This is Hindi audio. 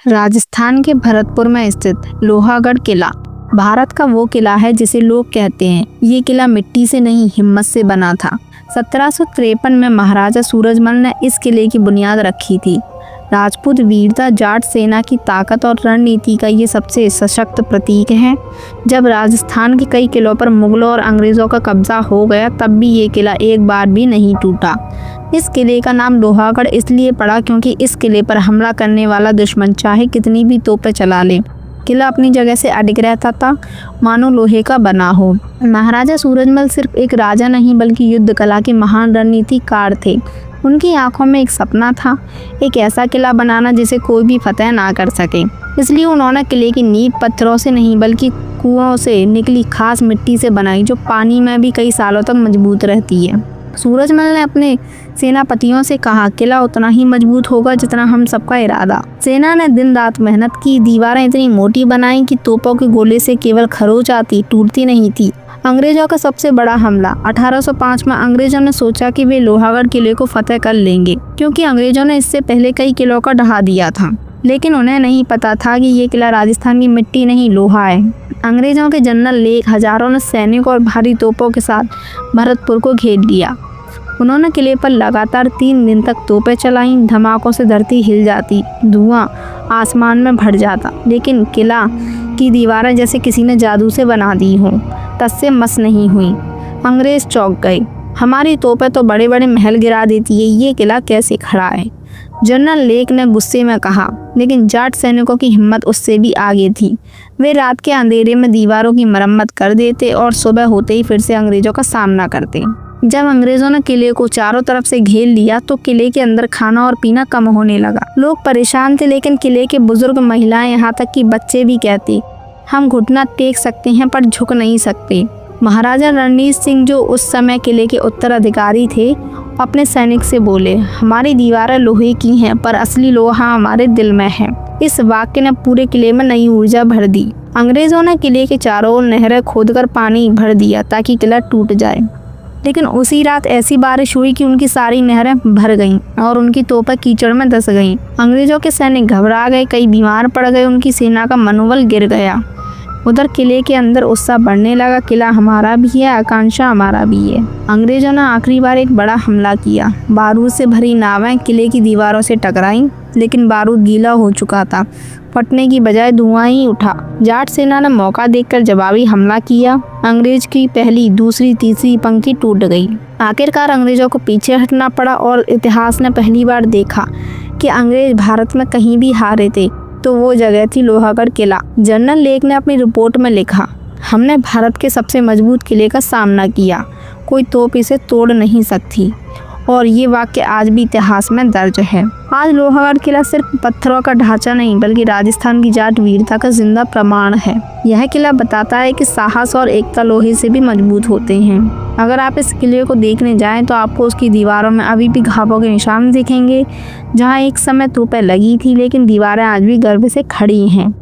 राजस्थान के भरतपुर में स्थित लोहागढ़ किला भारत का वो किला है जिसे लोग कहते हैं ये किला मिट्टी से नहीं हिम्मत से बना था। 1753 में महाराजा सूरजमल ने इस किले की बुनियाद रखी थी। राजपूत वीरता, जाट सेना की ताकत और रणनीति का ये सबसे सशक्त प्रतीक है। जब राजस्थान के कई किलों पर मुगलों और अंग्रेज़ों का कब्जा हो गया तब भी ये किला एक बार भी नहीं टूटा। इस किले का नाम लोहागढ़ इसलिए पड़ा क्योंकि इस किले पर हमला करने वाला दुश्मन चाहे कितनी भी तोपें चला ले, किला अपनी जगह से अडिग रहता था, मानो लोहे का बना हो। महाराजा सूरजमल सिर्फ एक राजा नहीं बल्कि युद्ध कला के महान रणनीतिकार थे। उनकी आंखों में एक सपना था, एक ऐसा किला बनाना जिसे कोई भी फतेह ना कर सके। इसलिए उन्होंने किले की नींव पत्थरों से नहीं बल्कि कुओं से निकली खास मिट्टी से बनाई, जो पानी में भी कई सालों तक मजबूत रहती है। सूरजमल ने अपने सेनापतियों से कहा, किला उतना ही मजबूत होगा जितना हम सबका इरादा। सेना ने दिन रात मेहनत की, दीवारें इतनी मोटी बनाई कि तोपों के गोले से केवल खरोंच आती, टूटती नहीं थी। अंग्रेजों का सबसे बड़ा हमला 1805 में अंग्रेजों ने सोचा कि वे लोहागढ़ किले को फतेह कर लेंगे, क्योंकि अंग्रेजों ने इससे पहले कई किलों का ढहा दिया था। लेकिन उन्हें नहीं पता था कि ये किला राजस्थान की मिट्टी नहीं लोहा है। अंग्रेजों के जनरल लेक हजारों ने सैनिकों और भारी तोपों के साथ भरतपुर को घेर लिया। उन्होंने किले पर लगातार 3 दिन तक तोपें चलाईं। धमाकों से धरती हिल जाती, धुआं आसमान में भर जाता, लेकिन किला की दीवारें जैसे किसी ने जादू से बना दी हों, टस से मस नहीं हुई। अंग्रेज चौंक गए। हमारी तोपें तो बड़े बड़े महल गिरा देती है, ये किला कैसे खड़ा है? जनरल लेक ने गुस्से में कहा। लेकिन जाट सैनिकों की हिम्मत उससे भी आगे थी। वे रात के अंधेरे में दीवारों की मरम्मत कर देते और सुबह होते ही फिर से अंग्रेजों का सामना करते। जब अंग्रेजों ने किले को चारों तरफ से घेर लिया तो किले के अंदर खाना और पीना कम होने लगा। लोग परेशान थे, लेकिन किले के बुजुर्ग, महिलाएं, यहाँ तक कि बच्चे भी कहते, हम घुटना टेक सकते हैं पर झुक नहीं सकते। महाराजा रणजीत सिंह, जो उस समय किले के उत्तराधिकारी थे, अपने सैनिक से बोले, हमारी दीवारें लोहे की हैं पर असली लोहा हमारे दिल में है। इस वाक्य ने पूरे किले में नई ऊर्जा भर दी। अंग्रेजों ने किले के चारों ओर नहरें खोदकर पानी भर दिया ताकि किला टूट जाए। लेकिन उसी रात ऐसी बारिश हुई कि उनकी सारी नहरें भर गईं और उनकी तोपें कीचड़ में धंस गईं। अंग्रेजों के सैनिक घबरा गए, कई बीमार पड़ गए, उनकी सेना का मनोबल गिर गया। उधर किले के अंदर उत्साह बढ़ने लगा। किला हमारा भी है, आकांक्षा हमारा भी है। अंग्रेजों ने आखिरी बार एक बड़ा हमला किया। बारूद से भरी नावें किले की दीवारों से टकराईं, लेकिन बारूद गीला हो चुका था। फटने की बजाय धुआं ही उठा। जाट सेना ने मौका देखकर जवाबी हमला किया। अंग्रेज की पहली, दूसरी, तीसरी पंक्ति टूट गई। आखिरकार अंग्रेजों को पीछे हटना पड़ा और इतिहास ने पहली बार देखा कि अंग्रेज भारत में कहीं भी हारे थे तो वो जगह थी लोहागढ़ किला। जनरल लेक ने अपनी रिपोर्ट में लिखा, हमने भारत के सबसे मजबूत किले का सामना किया, कोई तोप इसे तोड़ नहीं सकती। और ये वाक्य आज भी इतिहास में दर्ज है। आज लोहागढ़ किला सिर्फ पत्थरों का ढांचा नहीं बल्कि राजस्थान की जाट वीरता का जिंदा प्रमाण है। यह किला बताता है कि साहस और एकता लोहे से भी मजबूत होते हैं। अगर आप इस किले को देखने जाएं तो आपको उसकी दीवारों में अभी भी घावों के निशान दिखेंगे। जहां एक समय तोपें लगी थी, लेकिन दीवारें आज भी गर्व से खड़ी हैं।